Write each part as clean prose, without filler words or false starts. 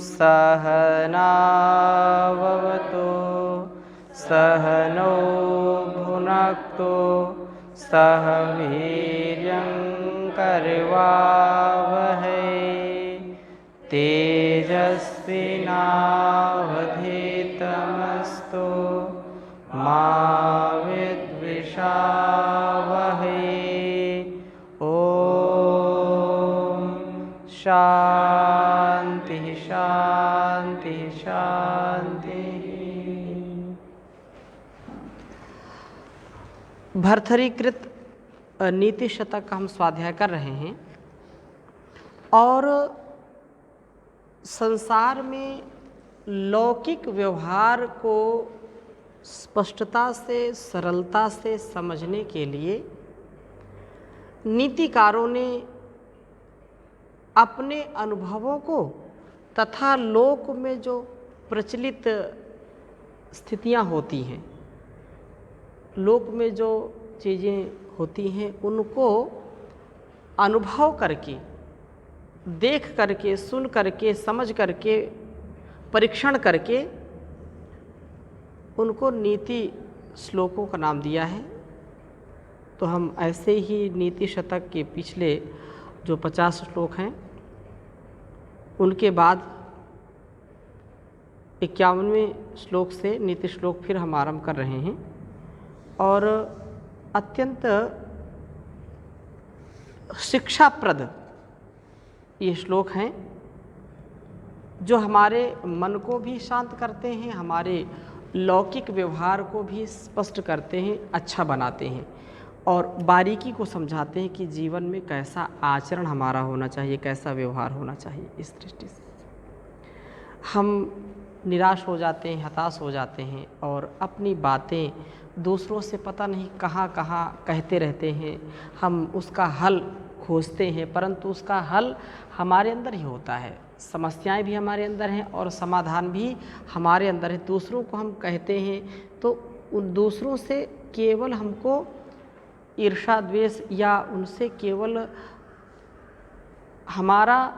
सहनाववतु सहनौ भुनक्तु सह वीर्यं करवावहै तेजस्विनावधीतमस्तु मा विद्विषावहै। ओम शांति शांति शांति। भर्तृकृत नीति शतक का हम स्वाध्याय कर रहे हैं और संसार में लौकिक व्यवहार को स्पष्टता से सरलता से समझने के लिए नीतिकारों ने अपने अनुभवों को तथा लोक में जो प्रचलित स्थितियां होती हैं, लोक में जो चीज़ें होती हैं, उनको अनुभव करके, देख करके, सुन करके, समझ करके, परीक्षण करके उनको नीति श्लोकों का नाम दिया है। तो हम ऐसे ही नीति शतक के पिछले जो 50 श्लोक हैं उनके बाद 51वें श्लोक से नीति श्लोक फिर हम आरंभ कर रहे हैं और अत्यंत शिक्षाप्रद ये श्लोक हैं जो हमारे मन को भी शांत करते हैं, हमारे लौकिक व्यवहार को भी स्पष्ट करते हैं, अच्छा बनाते हैं और बारीकी को समझाते हैं कि जीवन में कैसा आचरण हमारा होना चाहिए, कैसा व्यवहार होना चाहिए। इस दृष्टि से हम निराश हो जाते हैं, हताश हो जाते हैं और अपनी बातें दूसरों से पता नहीं कहाँ कहाँ कहते रहते हैं। हम उसका हल खोजते हैं परंतु उसका हल हमारे अंदर ही होता है। समस्याएं भी हमारे अंदर हैं और समाधान भी हमारे अंदर है। दूसरों को हम कहते हैं तो उन दूसरों से केवल हमको ईर्ष्या द्वेष या उनसे केवल हमारा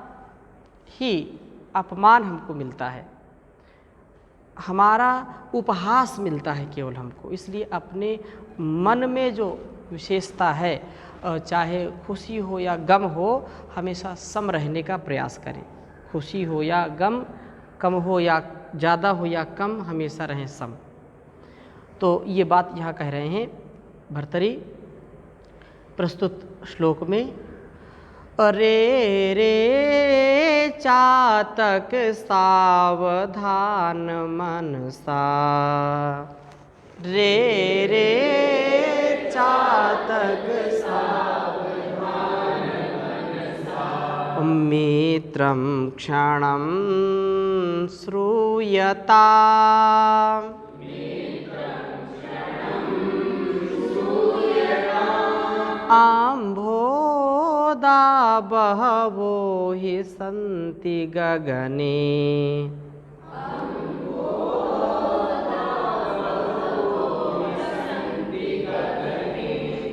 ही अपमान हमको मिलता है, हमारा उपहास मिलता है केवल हमको। इसलिए अपने मन में जो विशेषता है, चाहे खुशी हो या गम हो, हमेशा सम रहने का प्रयास करें। खुशी हो या गम, कम हो या ज़्यादा हो या कम, हमेशा रहें सम। तो ये बात यहाँ कह रहे हैं भर्तरी प्रस्तुत श्लोक में। रे रे चातक सावधान मनसा, रे रे चातक सावधान मनसा, मित्रं क्षणं श्रूयता, आम्भोदा बहवो हि सन्ति गगने,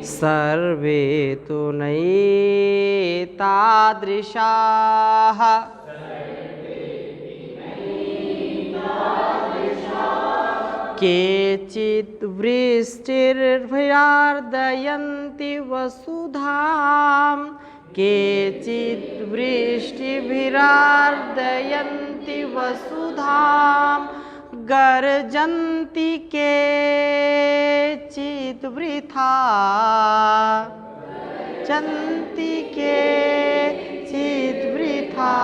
सर्वे तु नैतादृशाः, केचित् वृष्टिर्भिरार्दयन्ति वसुधां, केचित् वृष्टिभिरार्दयन्ति वसुधां, गर्जन्ति केचित् वृथा, चन्ति केचित् वृथा,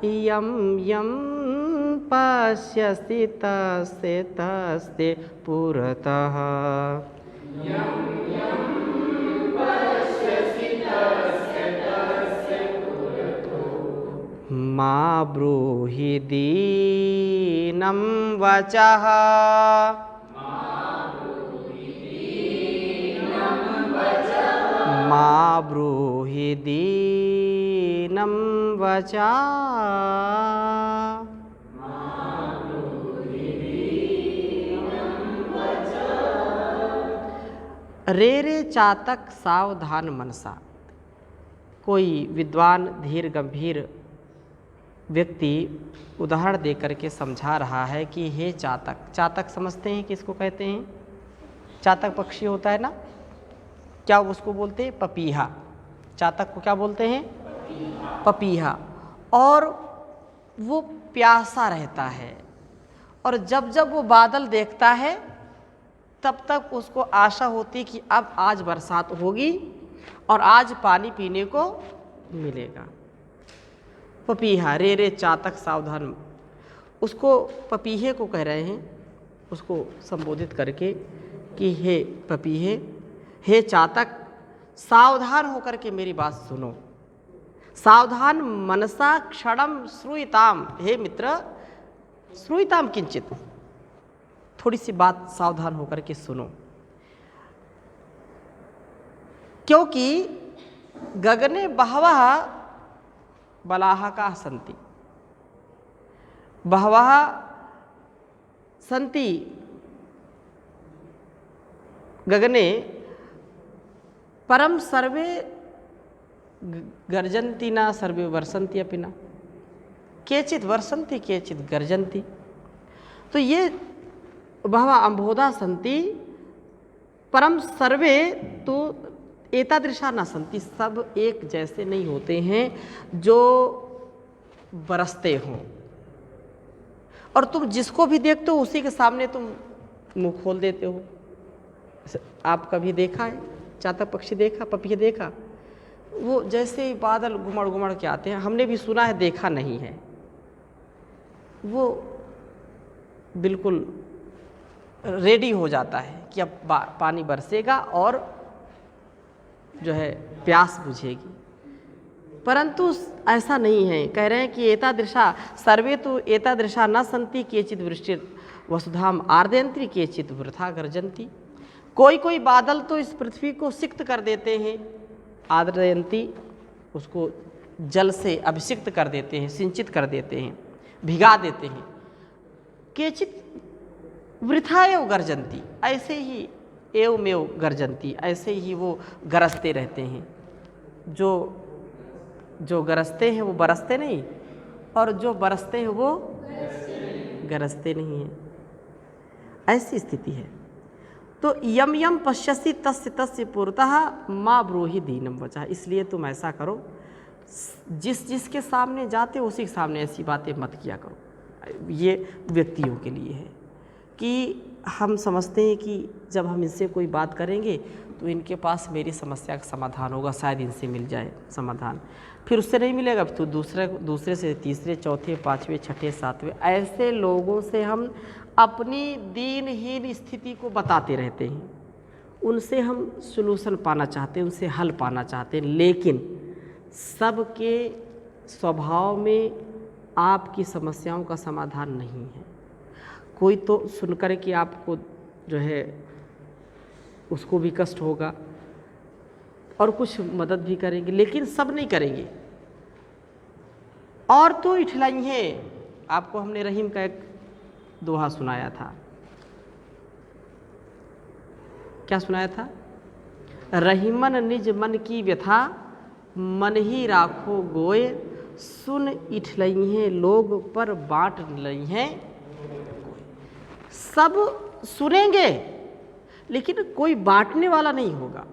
यं यं पश्यसि तस्य तस्य पुरतः, मा ब्रूहि दीनं वचः, मा ब्रूहि दीनं वचः। रे रे चातक सावधान मनसा। कोई विद्वान धीर गंभीर व्यक्ति उदाहरण दे करके समझा रहा है कि हे चातक, चातक समझते हैं किसको कहते हैं? चातक पक्षी होता है ना, क्या उसको बोलते हैं? पपीहा। चातक को क्या बोलते हैं? पपीहा। और वो प्यासा रहता है, और जब जब वो बादल देखता है तब तक उसको आशा होती कि अब आज बरसात होगी और आज पानी पीने को मिलेगा। पपीहा, रे रे चातक सावधान, उसको पपीहे को कह रहे हैं, उसको संबोधित करके कि हे पपीहे, हे चातक, सावधान होकर के मेरी बात सुनो। सावधान मनसा क्षणम श्रूयताम, हे मित्र श्रूयताम किंचित, थोड़ी सी बात सावधान होकर के सुनो, क्योंकि गगने बहवः बलाहकाः सन्ति, बहवः सन्ति गगने, परम सर्वे गर्जन्ति न सर्वे वर्षन्ति अपि न, केचित् वर्षन्ति केचित् गर्जन्ति। तो ये बहवः अम्भोधा सन्ति परम सर्वे तो एतादृशा न सन्ति, सब एक जैसे नहीं होते हैं जो बरसते हों, और तुम जिसको भी देखते हो उसी के सामने तुम मुंह खोल देते हो। आप कभी देखा है चातक पक्षी देखा, पपीहा देखा? वो जैसे ही बादल घुमड़ घुमड़ के आते हैं, हमने भी सुना है, देखा नहीं है, वो बिल्कुल रेडी हो जाता है कि अब पानी बरसेगा और जो है प्यास बुझेगी। परंतु ऐसा नहीं है, कह रहे हैं कि एतादृशा सर्वे तो एतादृशा न सन्ति, केचित् वृष्टिर वसुधाम आर्दयन्ति केचित् वृथा गर्जन्ति। कोई कोई बादल तो इस पृथ्वी को सिक्त कर देते हैं, आर्दयन्ति, उसको जल से अभिषिक्त कर देते हैं, सिंचित कर देते हैं, भिगा देते हैं। केचित् वृथा एव गर्जन्ति, ऐसे ही एवमेव गर्जन्ति, ऐसे ही वो गरजते रहते हैं। जो गरजते हैं वो बरसते नहीं, और जो बरसते हैं वो गरजते नहीं हैं, ऐसी स्थिति है। तो यम यम पश्यसि तस्य तस्य पुरतः माँ ब्रूहि दीनम वचः, इसलिए तुम ऐसा करो, जिस जिसके सामने जाते हो उसी के सामने ऐसी बातें मत किया करो। ये व्यक्तियों के लिए है कि हम समझते हैं कि जब हम इनसे कोई बात करेंगे तो इनके पास मेरी समस्या का समाधान होगा, शायद इनसे मिल जाए समाधान, फिर उससे नहीं मिलेगा तो दूसरे से तीसरे, चौथे, पाँचवें, छठे, सातवें, ऐसे लोगों से हम अपनी दीनहीन स्थिति को बताते रहते हैं। उनसे हम सलूशन पाना चाहते हैं, उनसे हल पाना चाहते हैं, लेकिन सबके स्वभाव में आपकी समस्याओं का समाधान नहीं है। कोई तो सुनकर के आपको जो है उसको भी कष्ट होगा और कुछ मदद भी करेंगे, लेकिन सब नहीं करेंगे। और तो इठलाई है, आपको हमने रहीम का एक दोहा सुनाया था, क्या सुनाया था? रहीमन निज मन की व्यथा, मन ही राखो गोय, सुन इठलई हैं लोग पर बांट लई हैं। सब सुनेंगे लेकिन कोई बांटने वाला नहीं होगा।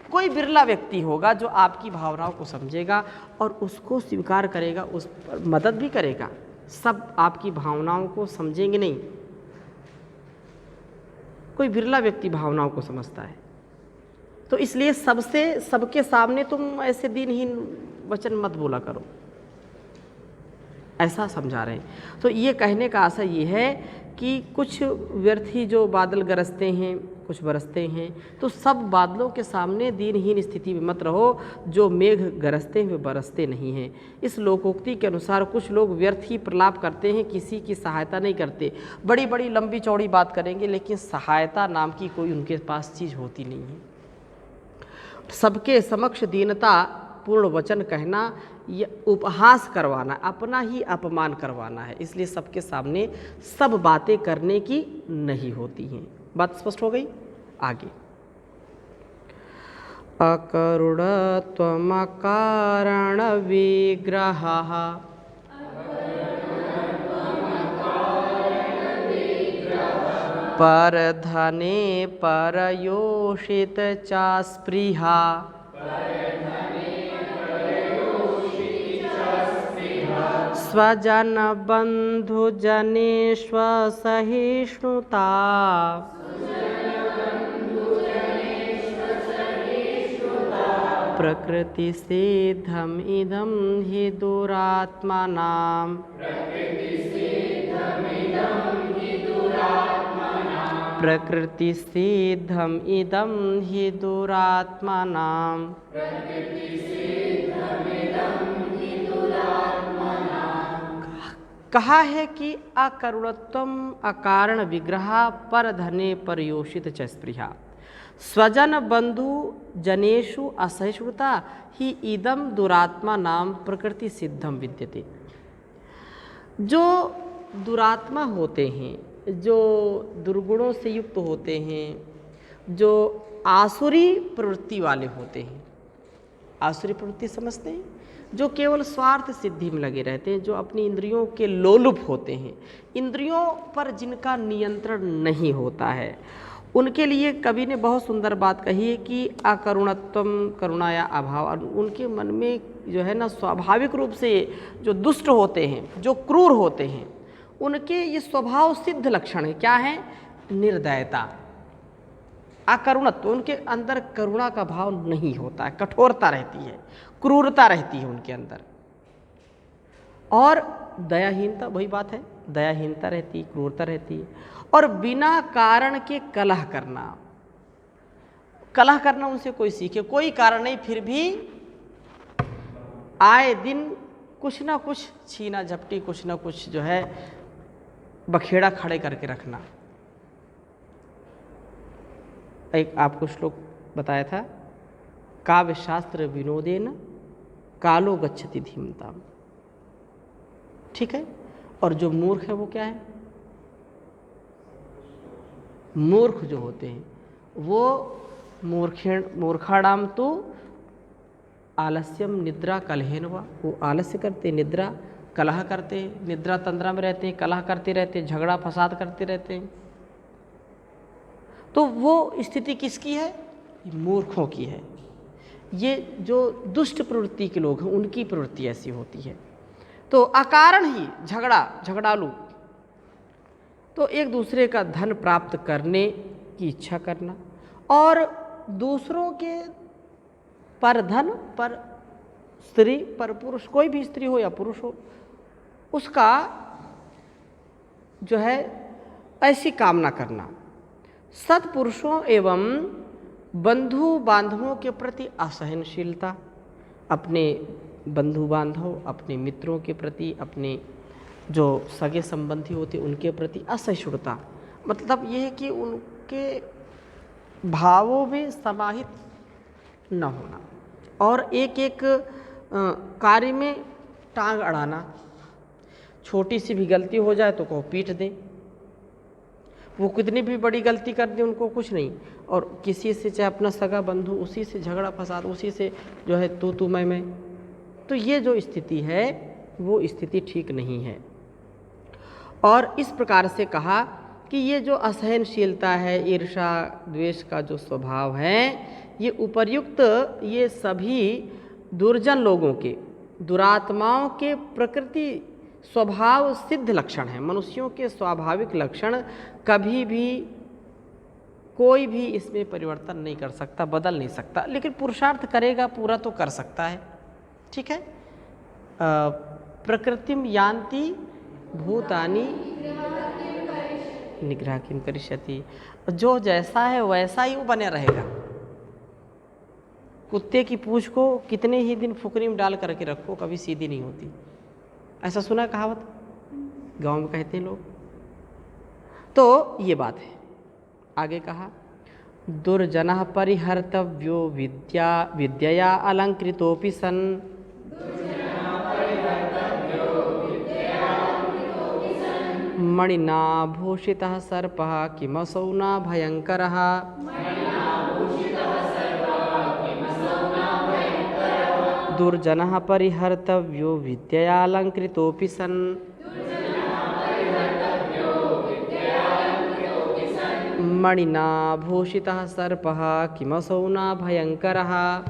कोई बिरला व्यक्ति होगा जो आपकी भावनाओं को समझेगा और उसको स्वीकार करेगा, उस पर मदद भी करेगा। सब आपकी भावनाओं को समझेंगे नहीं, कोई बिरला व्यक्ति भावनाओं को समझता है। तो इसलिए सबके सामने तुम ऐसे दीनहीन वचन मत बोला करो, ऐसा समझा रहे हैं। तो ये कहने का आशय ये है कि कुछ व्यर्थी जो बादल गरजते हैं, कुछ बरसते हैं, तो सब बादलों के सामने दीनहीन स्थिति में मत रहो। जो मेघ गरजते हैं वे बरसते नहीं हैं। इस लोकोक्ति के अनुसार कुछ लोग व्यर्थ ही प्रलाप करते हैं, किसी की सहायता नहीं करते। बड़ी बड़ी लंबी चौड़ी बात करेंगे लेकिन सहायता नाम की कोई उनके पास चीज़ होती नहीं है। सबके समक्ष दीनता पूर्ण वचन कहना, ये उपहास करवाना, अपना ही अपमान करवाना है। इसलिए सबके सामने सब बातें करने की नहीं होती हैं। बात स्पष्ट हो गई? आगे अकरुण त्वमकारण विग्रहः, पर धने परयोषित च स्पृहा स्वजन बंधु जनेष्व सहिष्णुता प्रकृति सिद्धम इदं हि दुरात्मानां प्रकृति सिद्धम इदं हि दुरात्मानां कहा है कि अकरुणत्वम अकारण विग्रह पर धने परयोषित च स्पृहा स्वजन बंधु जनेषु असहिष्णुता ही इदम दुरात्मा नाम प्रकृति सिद्धम विद्यते। जो दुरात्मा होते हैं, जो दुर्गुणों से युक्त होते हैं, जो आसुरी प्रवृत्ति वाले होते हैं, आसुरी प्रवृत्ति समझते हैं, जो केवल स्वार्थ सिद्धि में लगे रहते हैं, जो अपनी इंद्रियों के लोलुप होते हैं, इंद्रियों पर जिनका नियंत्रण नहीं होता है, उनके लिए कवि ने बहुत सुंदर बात कही है कि अकरुणत्वम करुणा या अभाव। और उनके मन में जो है ना स्वाभाविक रूप से जो दुष्ट होते हैं, जो क्रूर होते हैं, उनके ये स्वभाव सिद्ध लक्षण है। क्या है? निर्दयता, अकरुणत्व। उनके अंदर करुणा का भाव नहीं होता है, कठोरता रहती है, क्रूरता रहती है उनके अंदर। और दयाहीनता, वही बात है, दयाहीनता रहती है, क्रूरता रहती है। और बिना कारण के कलह करना, कलह करना उनसे कोई सीखे, कोई कारण नहीं, फिर भी आए दिन कुछ ना कुछ छीना झपटी, कुछ ना कुछ जो है बखेड़ा खड़े करके रखना। एक आपको श्लोक बताया था, काव्य शास्त्र विनोदेन कालो गच्छति धीमताम। ठीक है। और जो मूर्ख है वो क्या है? मूर्ख जो होते हैं वो मूर्खाणाम तो आलस्यम निद्रा कलहेन वा, वो आलस्य करते, निद्रा कलह करते, निद्रा तंद्रा में रहते हैं, कलह करते रहते हैं, झगड़ा फसाद करते रहते हैं। तो वो स्थिति किसकी है? मूर्खों की है। ये जो दुष्ट प्रवृत्ति के लोग हैं उनकी प्रवृत्ति ऐसी होती है। तो अकारण ही झगड़ालू, तो एक दूसरे का धन प्राप्त करने की इच्छा करना, और दूसरों के पर धन, पर स्त्री, पर पुरुष, कोई भी स्त्री हो या पुरुष हो, उसका जो है ऐसी कामना करना। सत्पुरुषों एवं बंधु बांधवों के प्रति असहनशीलता, अपने बंधु बांधव, अपने मित्रों के प्रति, अपने जो सगे संबंधी होते उनके प्रति असहिष्णुता। मतलब ये है कि उनके भावों में समाहित न होना, और एक एक कार्य में टांग अड़ाना। छोटी सी भी गलती हो जाए तो कहो पीट दें, वो कितनी भी बड़ी गलती कर दे उनको कुछ नहीं। और किसी से, चाहे अपना सगा बंधु, उसी से झगड़ा फसाद, उसी से जो है तू मैं। तो ये जो स्थिति है वो स्थिति ठीक नहीं है। और इस प्रकार से कहा कि ये जो असहनशीलता है, ईर्षा द्वेष का जो स्वभाव है, ये उपर्युक्त ये सभी दुर्जन लोगों के, दुरात्माओं के प्रकृति स्वभाव सिद्ध लक्षण है। मनुष्यों के स्वाभाविक लक्षण कभी भी कोई भी इसमें परिवर्तन नहीं कर सकता, बदल नहीं सकता, लेकिन पुरुषार्थ करेगा पूरा तो कर सकता है। ठीक है। प्रकृतिम यान्ति भूतानि निग्रह किम करिष्यति। जो जैसा है वैसा ही वो बने रहेगा। कुत्ते की पूंछ को कितने ही दिन फुकरी में डाल करके रखो, कभी सीधी नहीं होती। ऐसा सुना कहावत, गांव में कहते हैं लोग। तो ये बात है। आगे कहा, दुर्जनः परिहर्तव्यो विद्यया अलंकृतोऽपि सन् मणिना भूषितः सर्पः किमसौ न भयङ्करः। दुर्जनः परिहर्तव्यो विद्यया अलंकृतोऽपि सन् मणिना भूषितः सर्पः किमसौ न भयङ्करः।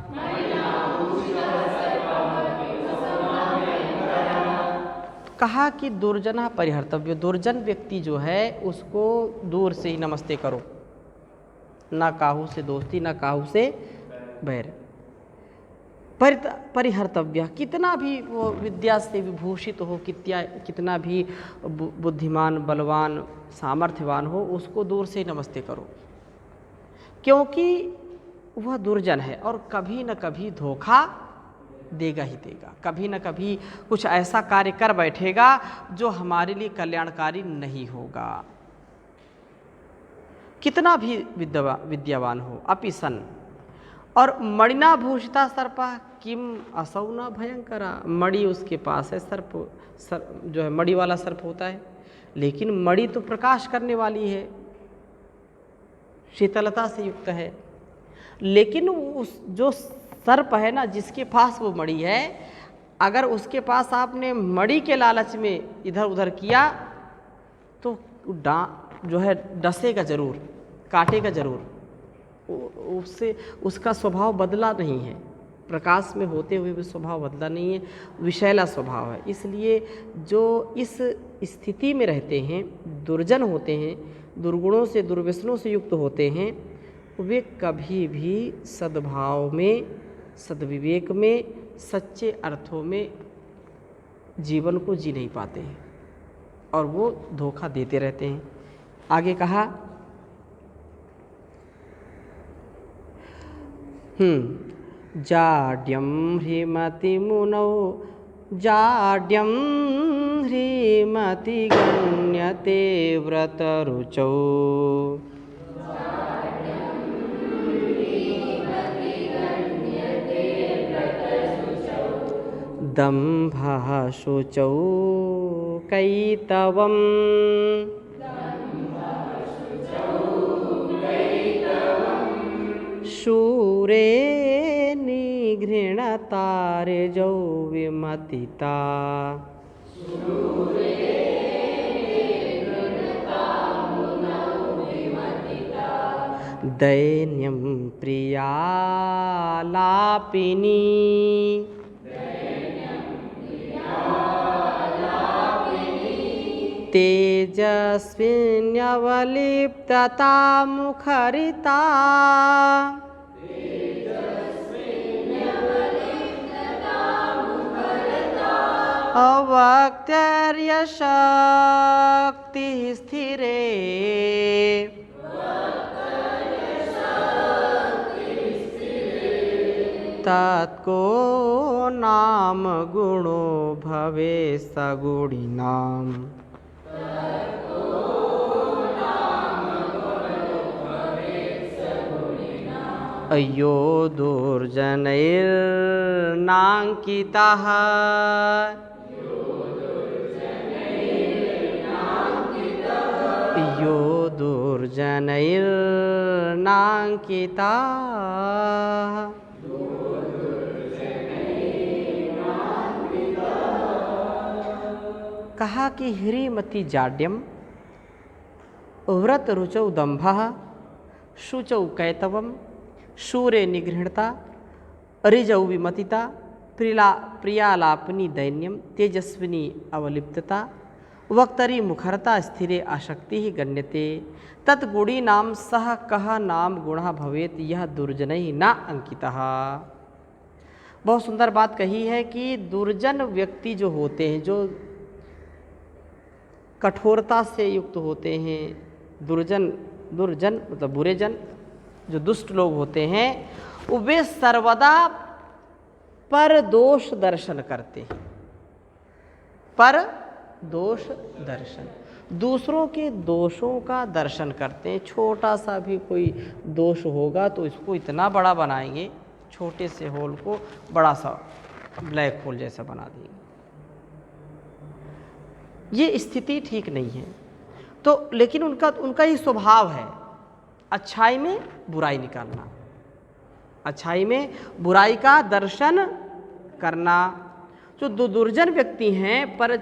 कहा कि दुर्जनः परिहर्तव्य, दुर्जन व्यक्ति जो है उसको दूर से ही नमस्ते करो, ना काहू से दोस्ती ना काहू से बैर। परिहर्तव्य, कितना भी वो विद्या से विभूषित हो, कितना भी बुद्धिमान बलवान सामर्थ्यवान हो, उसको दूर से नमस्ते करो, क्योंकि वह दुर्जन है और कभी न कभी धोखा देगा ही देगा, कभी न कभी कुछ ऐसा कार्य कर बैठेगा जो हमारे लिए कल्याणकारी नहीं होगा, कितना भी विद्यावान हो। अपि सन, और मणिना भूषिता सर्पा किम असौ न भयंकरा, मणि उसके पास है, सर्प जो है मणि वाला सर्प होता है, लेकिन मणि तो प्रकाश करने वाली है, शीतलता से युक्त है, लेकिन उस जो सर्प है ना, जिसके पास वो मणि है, अगर उसके पास आपने मणि के लालच में इधर उधर किया तो जो है डसेगा जरूर, काटेगा जरूर, उससे उसका स्वभाव बदला नहीं है, प्रकाश में होते हुए भी स्वभाव बदला नहीं है, विषैला स्वभाव है। इसलिए जो इस स्थिति में रहते हैं, दुर्जन होते हैं, दुर्गुणों से दुर्व्यसनों से युक्त होते हैं, वे कभी भी सद्भाव में, सद्विवेक में, सच्चे अर्थों में जीवन को जी नहीं पाते हैं और वो धोखा देते रहते हैं। आगे कहा जाड्यम ह्रीमति मुनौ, जाड्यम ह्रीमति गण्यते व्रतरुचौ, दम्भः शुचौ कैतवम्, शूरे निघृणतार्जौ विमतिता, दैन्यं प्रियालापिनी, तेजस्विन्यवलिप्तता मुखरिता, अवक्तर्यशक्तिः स्थिरे, तत्को नाम गुणो भवे सगुणिनाम्, अय्यो दुर्जनैर्नाङ्कितः, यो दुर्जनैर्नाङ्कितः। कहा कि ह्रीमति जाड्यम, व्रत रुचौ दम्भः, शुचौ कैतवम, शूरे निगृहणता, ऋजौ विमतिता, प्रियालापनी दैन्यम, तेजस्विनी अवलिप्तता, वक्तरी मुखरता, स्थिरे आशक्ति ही गण्यते, तत्गुणी नाम सह कह नाम गुणः भवेत, यह दुर्जनैः न अंकितः। बहुत सुंदर बात कही है कि दुर्जन व्यक्ति जो होते हैं, जो कठोरता से युक्त होते हैं, दुर्जन मतलब बुरे जन, जो दुष्ट लोग होते हैं, वे सर्वदा पर दोष दर्शन करते हैं, पर दोष दर्शन, दूसरों के दोषों का दर्शन करते हैं। छोटा सा भी कोई दोष होगा तो इसको इतना बड़ा बनाएंगे, छोटे से होल को बड़ा सा ब्लैक होल जैसा बना देंगे। ये स्थिति ठीक नहीं है। तो लेकिन उनका ही स्वभाव है अच्छाई में बुराई निकालना, अच्छाई में बुराई का दर्शन करना। जो दुर्जन व्यक्ति हैं, पर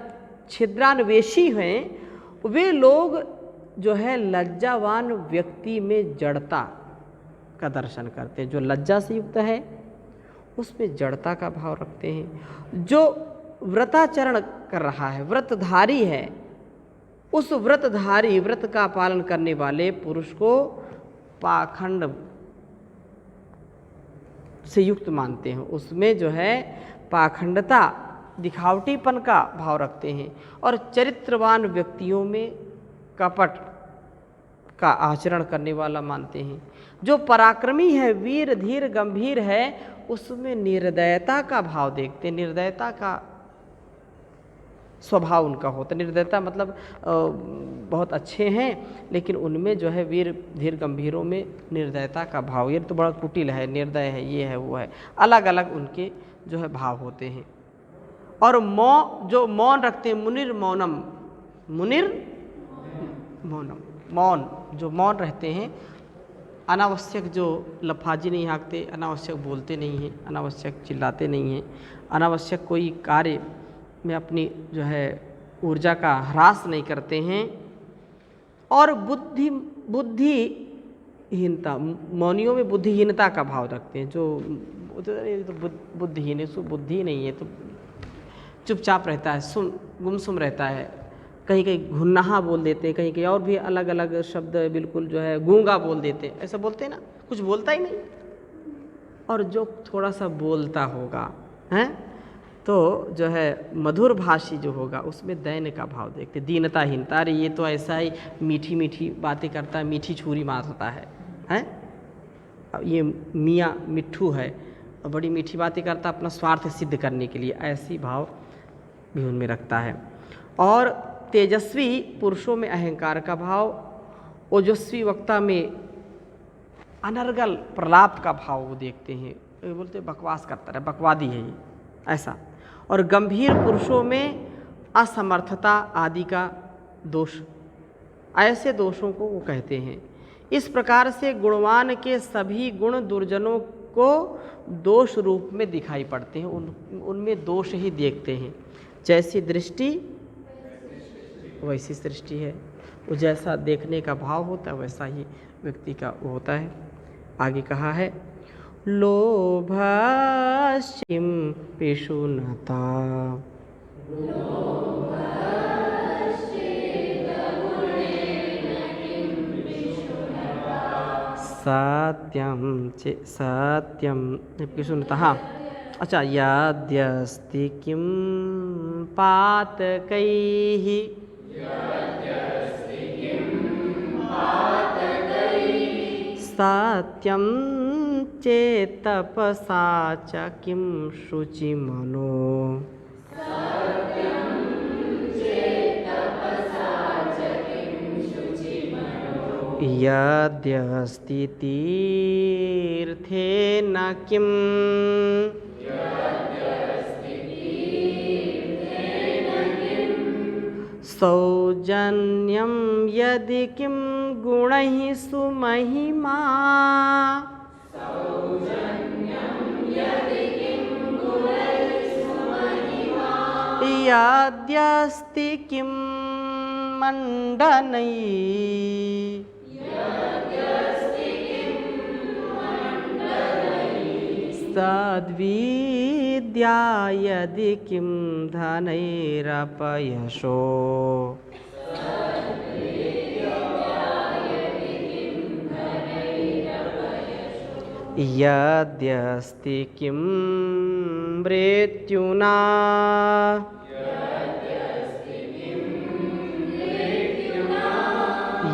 छिद्रान्वेषी हैं, वे लोग जो है लज्जावान व्यक्ति में जड़ता का दर्शन करते हैं। जो लज्जा से युक्त है उसमें जड़ता का भाव रखते हैं। जो व्रताचरण कर रहा है, व्रतधारी है, उस व्रतधारी, व्रत का पालन करने वाले पुरुष को पाखंड से युक्त मानते हैं। उसमें जो है पाखंडता, दिखावटीपन का भाव रखते हैं। और चरित्रवान व्यक्तियों में कपट का आचरण करने वाला मानते हैं। जो पराक्रमी है, वीर धीर गंभीर है, उसमें निर्दयता का भाव देखते हैं। निर्दयता का स्वभाव उनका होता है। निर्दयता मतलब बहुत अच्छे हैं, लेकिन उनमें जो है वीर धीर गंभीरों में निर्दयता का भाव, ये तो बड़ा कुटिल है, निर्दय है, ये है, वो है, अलग अलग उनके जो है भाव होते हैं। और जो मौन रखते हैं, मुनिर मौनम, मुनिर मौनम, मौन, जो मौन रहते हैं, अनावश्यक जो लफाजी नहीं हाँकते, अनावश्यक बोलते नहीं हैं, अनावश्यक चिल्लाते नहीं हैं, अनावश्यक कोई कार्य में अपनी जो है ऊर्जा का ह्रास नहीं करते हैं। और बुद्धिहीनता, मौनियों में बुद्धिहीनता का भाव रखते हैं। जो तो बुद्धिहीन है, सो बुद्धि नहीं है, तो चुपचाप रहता है, गुमसुम रहता है, कहीं कहीं घुन्नाहा बोल देते हैं, कहीं कहीं और भी अलग अलग शब्द बिल्कुल जो है गूंगा बोल देते हैं, ऐसा बोलते हैं ना, कुछ बोलता ही नहीं। और जो थोड़ा सा बोलता होगा हैं, तो जो है मधुर भाषी जो होगा, उसमें दैन्य का भाव देखते, दीनताहीनता। अरे ये तो ऐसा ही मीठी मीठी बातें करता है, मीठी छुरी मारता है, हैं? ये मियाँ मिट्ठू है, और बड़ी मीठी बातें करता अपना स्वार्थ सिद्ध करने के लिए, ऐसी भाव भी उनमें रखता है। और तेजस्वी पुरुषों में अहंकार का भाव, ओजस्वी वक्ता में अनर्गल प्रलाप का भाव वो देखते हैं। बोलते बकवास करता है, बकवादी है ये, ऐसा। और गंभीर पुरुषों में असमर्थता आदि का दोष, ऐसे दोषों को वो कहते हैं। इस प्रकार से गुणवान के सभी गुण दुर्जनों को दोष रूप में दिखाई पड़ते हैं, उनमें दोष ही देखते हैं। जैसी दृष्टि वैसी सृष्टि है, वो जैसा देखने का भाव होता है वैसा ही व्यक्ति का होता है। आगे कहा है, लोभश्चिम पिशुनता, सत्यम पिशुनता। हाँ, अच्छा, यद्यस्ति किं पातकैः, सत्यं चेत्तपसा च किं शुचिमनो, यद्यस्ति तीर्थेन किं, सौजन्यं यदि किं गुणैः सुमहिमा, यद्यस्ति किं मण्डनैः, सद्विद्या यदि किं धनैरपयशो, यद्यस्ति किं मृत्युना,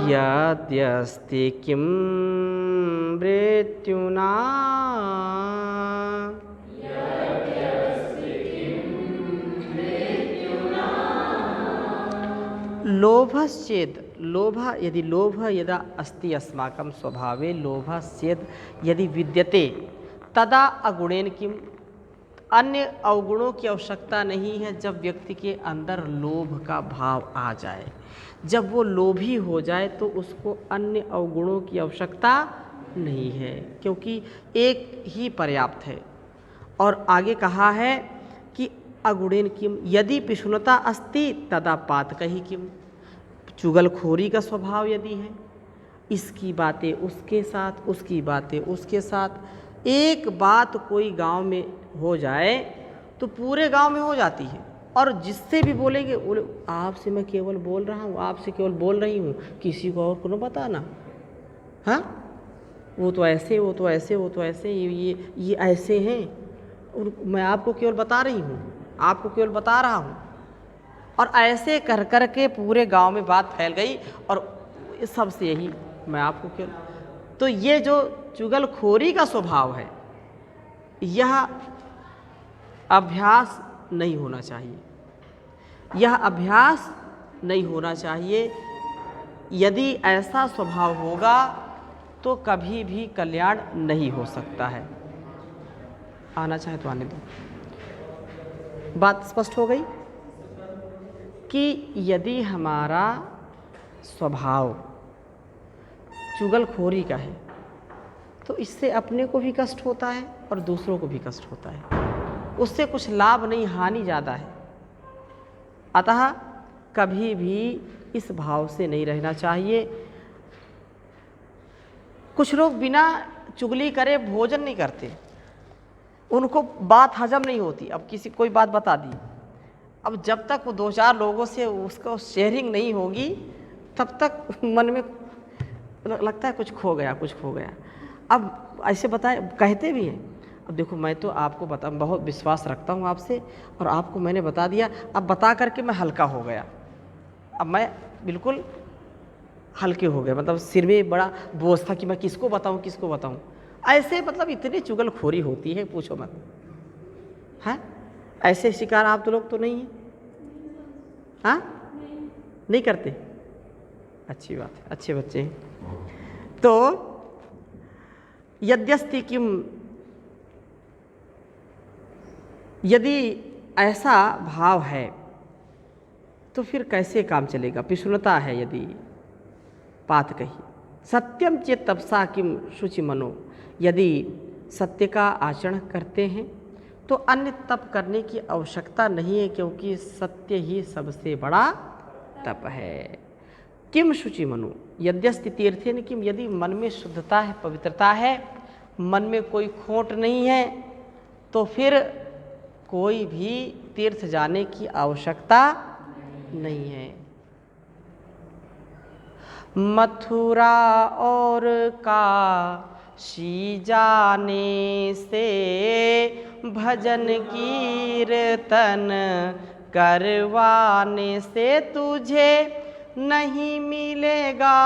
यद्यस्ति किं मृत्युना, लोभश्चेद, लोभ यदि लोभ यदा अस्ति अस्माकं स्वभावे, लोभश्चेद यदि विद्यते, तदा अगुणेन किम, अन्य अवगुणों की आवश्यकता नहीं है। जब व्यक्ति के अंदर लोभ का भाव आ जाए, जब वो लोभी हो जाए, तो उसको अन्य अवगुणों की आवश्यकता नहीं है, क्योंकि एक ही पर्याप्त है। और आगे कहा है कि अगुणेन किम, यदि पिशुनता अस्ति तदा पातकैः किम, चुगलखोरी का स्वभाव यदि है, इसकी बातें उसके साथ, उसकी बातें उसके साथ, एक बात कोई गांव में हो जाए तो पूरे गांव में हो जाती है, और जिससे भी बोलेंगे बोले आपसे मैं केवल बोल रहा हूँ, आपसे केवल बोल रही हूँ, किसी को और को न बताना। हाँ, वो तो ऐसे, वो तो ऐसे, वो तो ऐसे, ये ऐसे हैं, और मैं आपको केवल बता रही हूँ, आपको केवल बता रहा हूँ। और ऐसे कर कर के पूरे गांव में बात फैल गई, और सबसे यही मैं आपको केवल, तो ये जो चुगलखोरी का स्वभाव है, यह अभ्यास नहीं होना चाहिए, यह अभ्यास नहीं होना चाहिए। यदि ऐसा स्वभाव होगा तो कभी भी कल्याण नहीं हो सकता है। आना चाहे तो आने दो। बात स्पष्ट हो गई कि यदि हमारा स्वभाव चुगलखोरी का है तो इससे अपने को भी कष्ट होता है और दूसरों को भी कष्ट होता है, उससे कुछ लाभ नहीं, हानि ज़्यादा है। अतः कभी भी इस भाव से नहीं रहना चाहिए। कुछ लोग बिना चुगली करे भोजन नहीं करते, उनको बात हजम नहीं होती। अब किसी कोई बात बता दी, अब जब तक वो 2-4 लोगों से उसको शेयरिंग नहीं होगी तब तक मन में लगता है कुछ खो गया, कुछ खो गया। अब ऐसे बताए, कहते भी हैं, अब देखो मैं तो आपको बता, बहुत विश्वास रखता हूँ आपसे, और आपको मैंने बता दिया, अब बता करके मैं हल्का हो गया, अब मैं बिल्कुल हल्के हो गए, मतलब सिर में बड़ा बोझ था कि मैं किसको बताऊं, किसको बताऊं। ऐसे मतलब इतनी चुगलखोरी होती है, पूछो मत। हैं, ऐसे शिकार आप तो लोग तो नहीं हैं? हाँ, नहीं करते, अच्छी बात है, अच्छे बच्चे हैं। तो यद्यस्ति किम, यदि ऐसा भाव है तो फिर कैसे काम चलेगा? पिशुनता है यदि बात कही। सत्यम चेत तपसा किम शुचि मनो, यदि सत्य का आचरण करते हैं तो अन्य तप करने की आवश्यकता नहीं है, क्योंकि सत्य ही सबसे बड़ा तप है। किम शुचि मनो यद्यस्ति तीर्थेन किम, यदि मन में शुद्धता है, पवित्रता है, मन में कोई खोट नहीं है, तो फिर कोई भी तीर्थ जाने की आवश्यकता नहीं है। मथुरा और काशी जाने से भजन कीर्तन करवाने से तुझे नहीं मिलेगा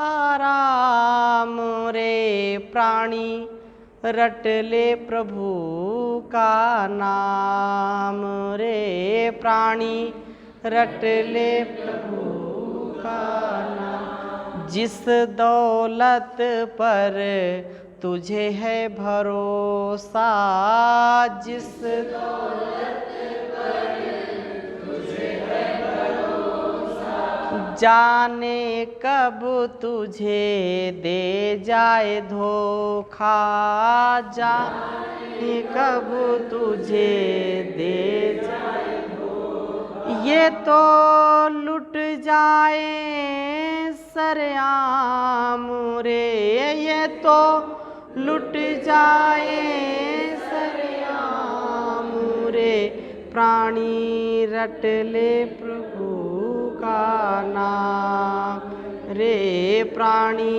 आराम रे प्राणी, रट ले प्रभु का नाम रे प्राणी, रट ले प्रभु का नाम। जिस दौलत पर तुझे है भरोसा, जिस दौलत पर तुझे है भरोसा, जाने कब तुझे दे जाए धोखा, जाने कब तुझे दे जाए धोखा। ये तो लुट जाए सरेआम रे, ये तो लुट जाए सरेआम रे प्राणी, रट ले प्रभु का नाम रे प्राणी,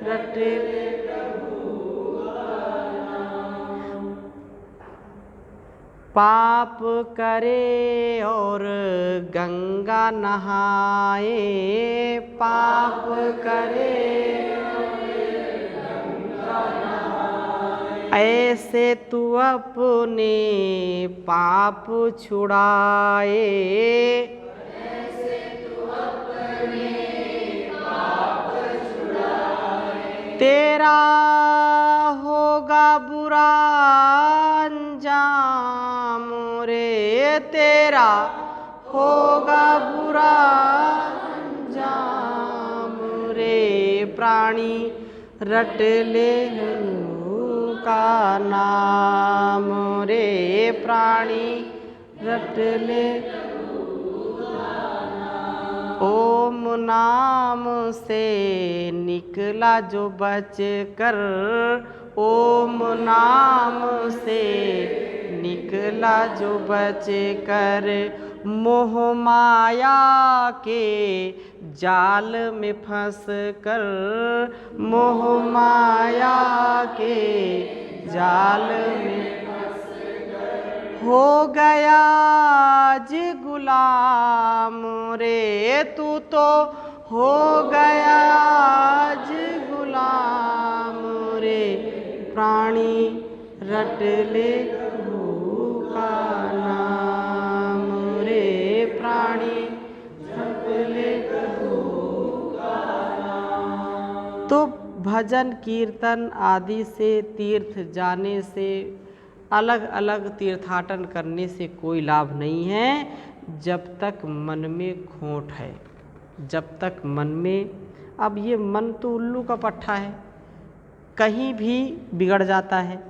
रट ले प्रभु का नाम। पाप करे और गंगा नहाए, पाप करे ऐसे तू अपने पाप छुड़ाए, ऐसे तू अपने पाप छुड़ाए। तेरा होगा बुरा अंजाम रे, तेरा होगा बुरा अंजाम रे प्राणी, रट ले का नाम रे प्राणी, रट ले। ओम नाम से निकला जो बच कर, ओम नाम से निकला जो बच कर, मोह माया के जाल में फंस कर, मोह माया के जाल में हो गया आज गुलाम रे, तू तो हो गया आज गुलाम रे, प्राणी रट ले प्रभु का नाम रे, प्राणी रट ले प्रभु का नाम। तो भजन कीर्तन आदि से, तीर्थ जाने से, अलग अलग तीर्थाटन करने से कोई लाभ नहीं है जब तक मन में खोट है, जब तक मन में, अब ये मन तो उल्लू का पट्टा है, कहीं भी बिगड़ जाता है,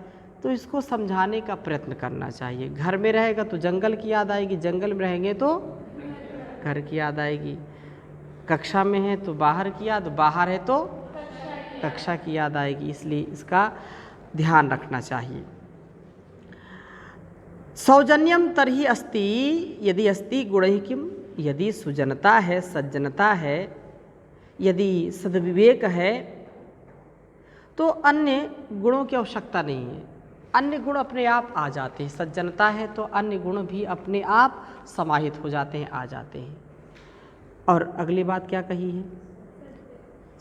तो इसको समझाने का प्रयत्न करना चाहिए। घर में रहेगा तो जंगल की याद आएगी, जंगल में रहेंगे तो घर की याद आएगी, कक्षा में है तो बाहर की याद, बाहर है तो कक्षा की याद आएगी, इसलिए इसका ध्यान रखना चाहिए। सौजन्यम तरहि अस्ति यदि अस्ति गुणैः किम, यदि सुजनता है, सज्जनता है, यदि सद्विवेक है तो अन्य गुणों की आवश्यकता नहीं है, अन्य गुण अपने आप आ जाते हैं। सज्जनता है तो अन्य गुण भी अपने आप समाहित हो जाते हैं, आ जाते हैं। और अगली बात क्या कही है,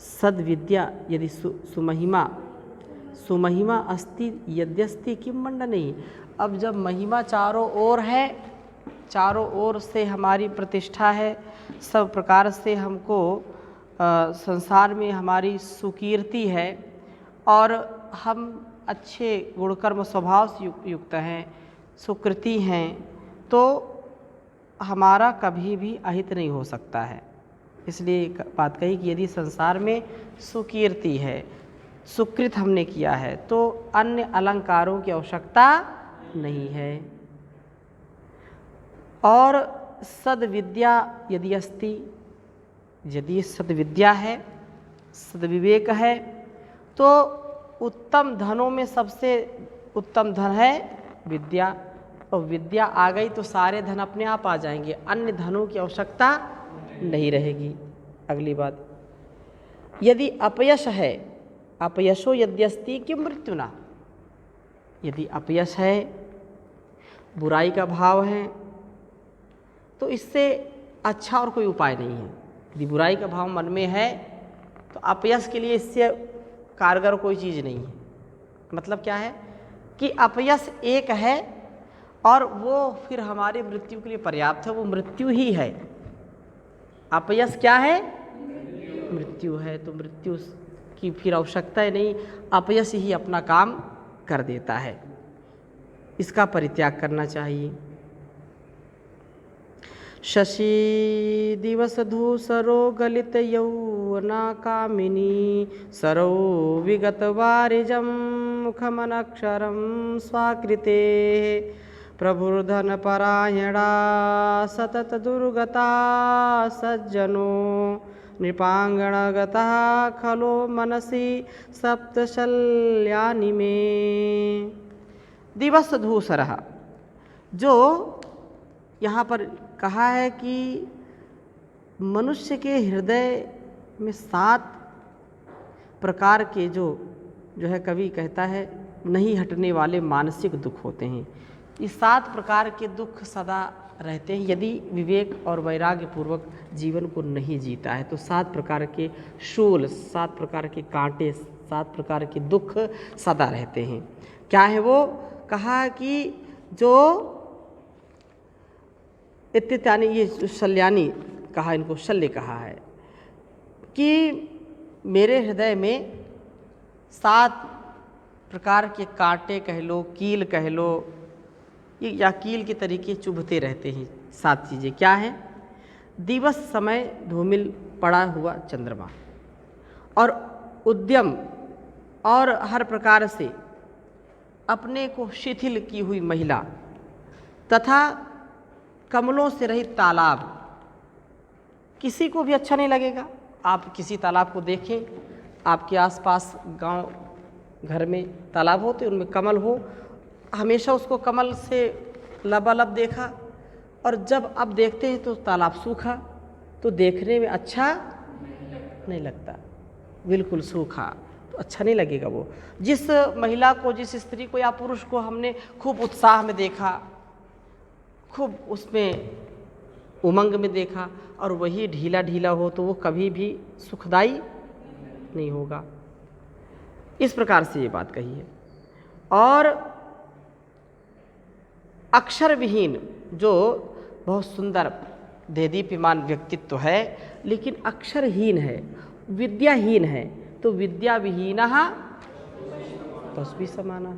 सद्विद्या यदि सुमहिमा, सुमहिमा अस्ति यद्यस्ति किम मंडने। अब जब महिमा चारों ओर है, चारों ओर से हमारी प्रतिष्ठा है, सब प्रकार से हमको संसार में हमारी सुकीर्ति है और हम अच्छे गुणकर्म स्वभाव से युक्त हैं, सुकृति हैं, तो हमारा कभी भी अहित नहीं हो सकता है। इसलिए बात कही कि यदि संसार में सुकीर्ति है, सुकृत हमने किया है, तो अन्य अलंकारों की आवश्यकता नहीं है। और सद्विद्या यदि अस्ति, यदि सद्विद्या है, सद्विवेक है, तो उत्तम धनों में सबसे उत्तम धन है विद्या, और विद्या आ गई तो सारे धन अपने आप आ जाएंगे, अन्य धनों की आवश्यकता नहीं रहेगी। अगली बात, यदि अपयश है, अपयशो यद्यस्ति किम मृत्युना, यदि अपयश है, बुराई का भाव है, तो इससे अच्छा और कोई उपाय नहीं है। यदि बुराई का भाव मन में है तो अपयश के लिए इससे कारगर कोई चीज़ नहीं है। मतलब क्या है कि अपयश एक है और वो फिर हमारी मृत्यु के लिए पर्याप्त है, वो मृत्यु ही है। अपयश क्या है, मृत्यु है, तो मृत्यु की फिर आवश्यकता ही नहीं, अपयश ही अपना काम कर देता है, इसका परित्याग करना चाहिए। शशि दिवस धूसरो गलित यौवना कामिनी, सरौ विगत वारिजम मुखमनक्षरम स्वाकृते, प्रभुर्धन परायणा सतत दुर्गता सज्जनो, नृपांगणगता खलो मनसि सप्तशल्यानि में। दिवस धूसरः, जो यहाँ पर कहा है कि मनुष्य के हृदय में 7 प्रकार के जो है कवि कहता है नहीं हटने वाले मानसिक दुख होते हैं। ये 7 प्रकार के दुख सदा रहते हैं यदि विवेक और वैराग्य पूर्वक जीवन को नहीं जीता है। तो 7 प्रकार के शूल, 7 प्रकार के कांटे, 7 प्रकार के दुख सदा रहते हैं। क्या है वो? कहा कि जो इत्यादि, ये शल्यानी कहा, इनको शल्य कहा है कि मेरे हृदय में 7 प्रकार के कांटे कह लो, कील कह लो, या कील के तरीके चुभते रहते हैं। 7 चीज़ें क्या हैं? दिवस समय धूमिल पड़ा हुआ चंद्रमा, और उद्यम और हर प्रकार से अपने को शिथिल की हुई महिला, तथा कमलों से रहित तालाब, किसी को भी अच्छा नहीं लगेगा। आप किसी तालाब को देखें, आपके आसपास गांव घर में तालाब होते, उनमें कमल हो, हमेशा उसको कमल से लबालब देखा, और जब अब देखते हैं तो तालाब सूखा, तो देखने में अच्छा नहीं लगता, बिल्कुल सूखा, तो अच्छा नहीं लगेगा। वो जिस महिला को, जिस स्त्री को या पुरुष को हमने खूब उत्साह में देखा, खूब उसमें उमंग में देखा, और वही ढीला ढीला हो, तो वो कभी भी सुखदाई नहीं होगा। इस प्रकार से ये बात कही है। और अक्षर विहीन, जो बहुत सुंदर देदीप्यमान व्यक्तित्व है, लेकिन अक्षरहीन है, विद्याहीन है, तो विद्या विहीनः तस्वी समाना।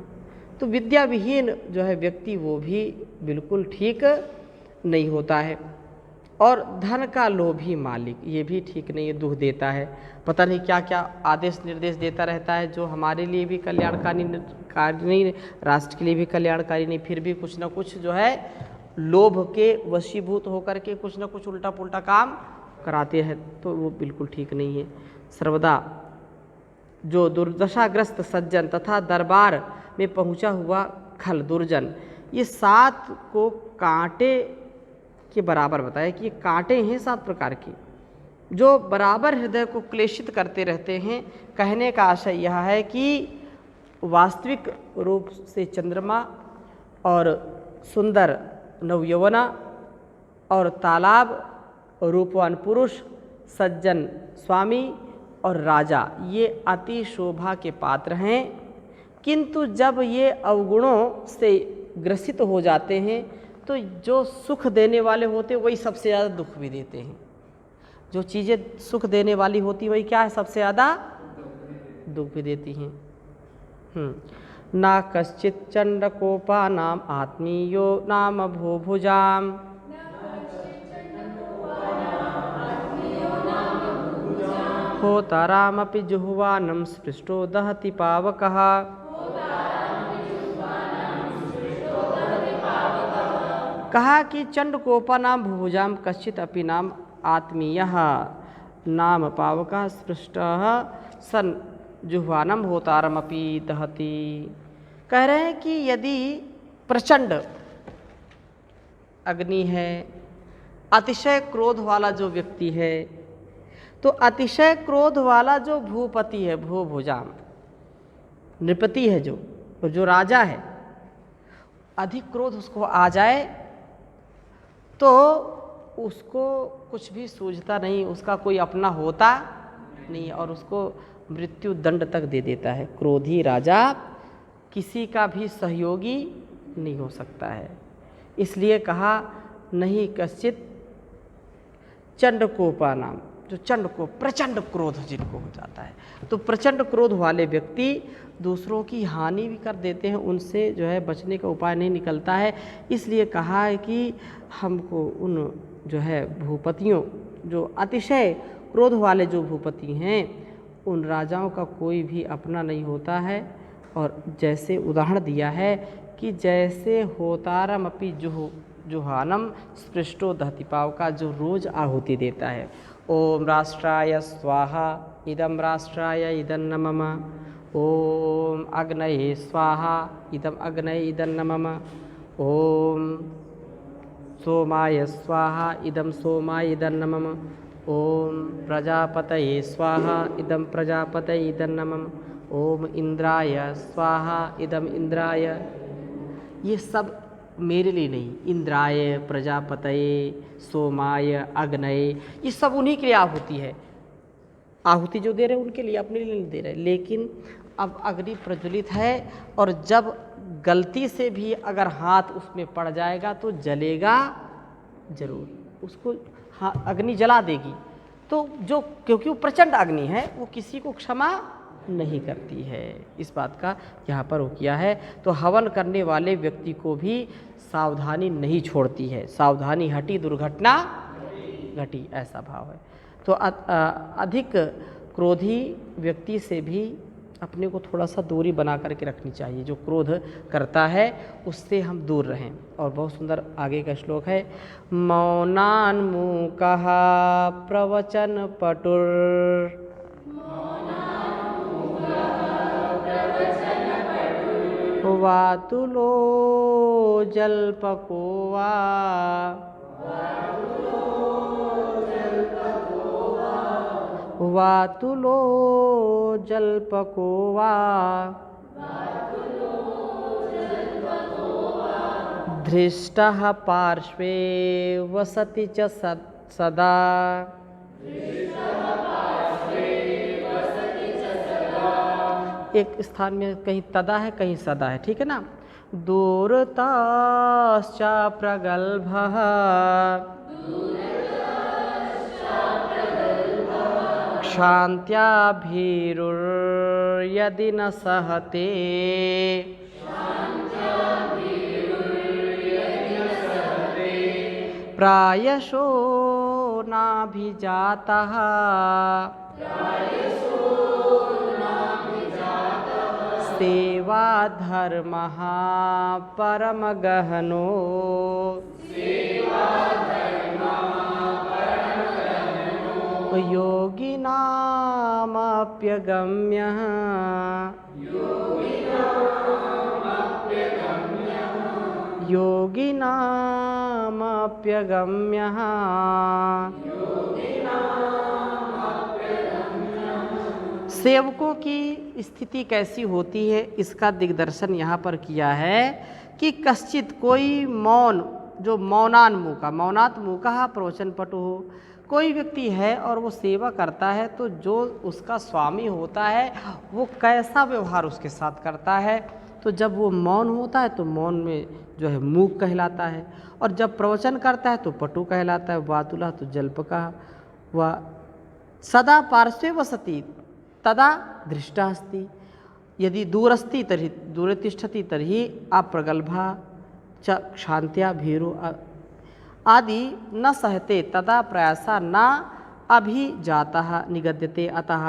तो विद्या विहीन जो है व्यक्ति, वो भी बिल्कुल ठीक नहीं होता है। और धन का लोभी मालिक, ये भी ठीक नहीं है, दुख देता है, पता नहीं क्या क्या आदेश निर्देश देता रहता है, जो हमारे लिए भी कल्याणकारी नहीं, राष्ट्र के लिए भी कल्याणकारी नहीं, फिर भी कुछ ना कुछ जो है लोभ के वशीभूत होकर के कुछ ना कुछ उल्टा पुल्टा काम कराते हैं, तो वो बिल्कुल ठीक नहीं है। सर्वदा जो दुर्दशाग्रस्त सज्जन तथा दरबार में पहुंचा हुआ खल दुर्जन, ये 7 को कांटे के बराबर बताया कि ये कांटे हैं 7 प्रकार के, जो बराबर हृदय को क्लेशित करते रहते हैं। कहने का आशय यह है कि वास्तविक रूप से चंद्रमा और सुंदर नवयौवना और तालाब, रूपवान पुरुष, सज्जन स्वामी और राजा, ये अति शोभा के पात्र हैं, किंतु जब ये अवगुणों से ग्रसित हो जाते हैं, तो जो सुख देने वाले होते हैं वही सबसे ज़्यादा दुख भी देते हैं। जो चीज़ें सुख देने वाली होती वही क्या है, सबसे ज़्यादा दुख भी देती हैं। ना कश्चित चंडकोपा नाम आत्मीयो नाम भूभुजाम, होतारामपि जुह्वानं स्पृष्टो दहति पावकः। कहा कि चंडकोपा नाम भूभुजाम कश्चित अपि नाम आत्मीयः नाम पावकः स्पृष्टः सन जुह्वानं होतारमपि दहति। कह रहे हैं कि यदि प्रचंड अग्नि है, अतिशय क्रोध वाला जो व्यक्ति है, तो अतिशय क्रोध वाला जो भूपति है, भूभुजाम नृपति है, जो राजा है, अधिक क्रोध उसको आ जाए तो उसको कुछ भी सूझता नहीं, उसका कोई अपना होता नहीं, और उसको मृत्यु दंड तक दे देता है। क्रोधी राजा किसी का भी सहयोगी नहीं हो सकता है। इसलिए कहा नहीं कश्चित चंडकोपा नाम, जो चंड को प्रचंड क्रोध जिनको हो जाता है, तो प्रचंड क्रोध वाले व्यक्ति दूसरों की हानि भी कर देते हैं, उनसे जो है बचने का उपाय नहीं निकलता है। इसलिए कहा है कि हमको उन जो है भूपतियों, जो अतिशय क्रोध वाले जो भूपति हैं, उन राजाओं का कोई भी अपना नहीं होता है। और जैसे उदाहरण दिया है कि जैसे होतारम अपि जुहानम स्पृष्टो दहति पाव का, जो रोज आहुति देता है, ओम राष्ट्राय स्वाहा इदम राष्ट्राय इदं मम, ओम अग्नये स्वाहा इदम अग्नये इदं मम, ओम सोमाय स्वाहा इदं सोमाय इदं मम, ओम प्रजापतये स्वाहा इदं प्रजापतये इदं मम, ओम इंद्राय स्वाहा इदं इंद्राय। ये सब मेरे लिए नहीं, इंद्राय, प्रजापतये, सोमाय, अग्नये, ये सब उन्हीं के लिए आहुति है। आहुति जो दे रहे हैं उनके लिए, अपने लिए नहीं दे रहे। लेकिन अब अग्नि प्रज्वलित है, और जब गलती से भी अगर हाथ उसमें पड़ जाएगा तो जलेगा जरूर, उसको हाँ अग्नि जला देगी। तो जो, क्योंकि वो प्रचंड अग्नि है, वो किसी को क्षमा नहीं करती है। इस बात का यहाँ पर वो किया है। तो हवन करने वाले व्यक्ति को भी सावधानी नहीं छोड़ती है, सावधानी हटी दुर्घटना घटी, ऐसा भाव है। तो अधिक क्रोधी व्यक्ति से भी अपने को थोड़ा सा दूरी बना करके रखनी चाहिए। जो क्रोध करता है उससे हम दूर रहें। और बहुत सुंदर आगे का श्लोक है, मौनान्मुखः प्रवचन पटुर वातुलो जल्पको वा वातुलो जल्पको वा धृष्टः पार्श्वे वसति च सदा। एक स्थान में कहीं तदा है कहीं सदा है, ठीक है ना। दूरताश्च प्रगल्भः क्षान्त्या भीरुर्यदि न सहते प्रायशो नाभिजातः सेवा धर्मः परमगहनो। योगिनामप्यगम्यः योगिनामप्यगम्यः सेवकों की स्थिति कैसी होती है इसका दिग्दर्शन यहाँ पर किया है कि कश्चित कोई मौन, जो मौनान्मुखः मौनात्मुखः प्रवचन पटु हो, कोई व्यक्ति है और वो सेवा करता है तो जो उसका स्वामी होता है वो कैसा व्यवहार उसके साथ करता है। तो जब वो मौन होता है तो मौन में जो है मूक कहलाता है, और जब प्रवचन करता है तो पटु कहलाता है। वातुला तो जल्पका व सदा पार्श्वे वसति तदा दृष्टा अस्ति। यदि दूरस्ति तर्हि दूरे तिष्ठति तर्हि अप्रगल्भा च क्षान्त्या भीरु आदि न सहते तदा प्रयासा न अभिजातः निगद्यते। अतः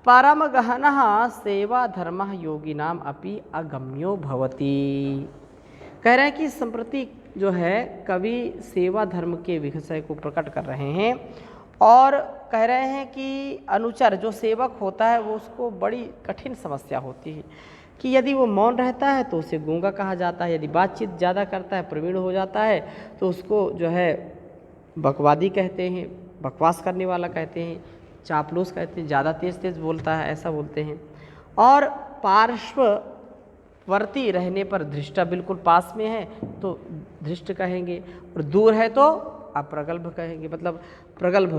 परम गहनः सेवा धर्मः योगिनाम अपि अगम्यो भवति। कह रहे हैं कि संप्रति जो है कवि सेवा धर्म के विषय को प्रकट कर रहे हैं और कह रहे हैं कि अनुचर जो सेवक होता है वो उसको बड़ी कठिन समस्या होती है कि यदि वो मौन रहता है तो उसे गूंगा कहा जाता है, यदि बातचीत ज़्यादा करता है प्रवीण हो जाता है तो उसको जो है बकवादी कहते हैं, बकवास करने वाला कहते हैं, चापलूस कहते हैं, ज़्यादा तेज़ तेज़ बोलता है ऐसा बोलते हैं। और पार्श्ववर्ती रहने पर धृष्टा, बिल्कुल पास में है तो धृष्ट कहेंगे, और दूर है तो अप्रगल्भ कहेंगे, मतलब प्रगल्भ।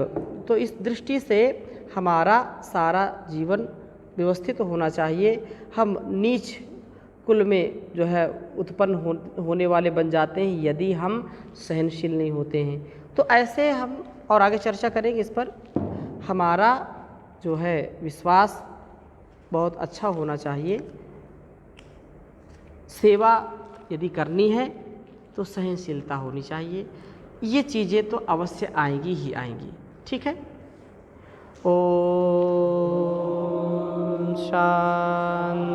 तो इस दृष्टि से हमारा सारा जीवन व्यवस्थित होना चाहिए। हम नीच कुल में जो है उत्पन्न होने वाले बन जाते हैं यदि हम सहनशील नहीं होते हैं। तो ऐसे हम और आगे चर्चा करेंगे इस पर। हमारा जो है विश्वास बहुत अच्छा होना चाहिए। सेवा यदि करनी है तो सहनशीलता होनी चाहिए। ये चीज़ें तो अवश्य आएंगी ही आएंगी, ठीक है। ओम शांति।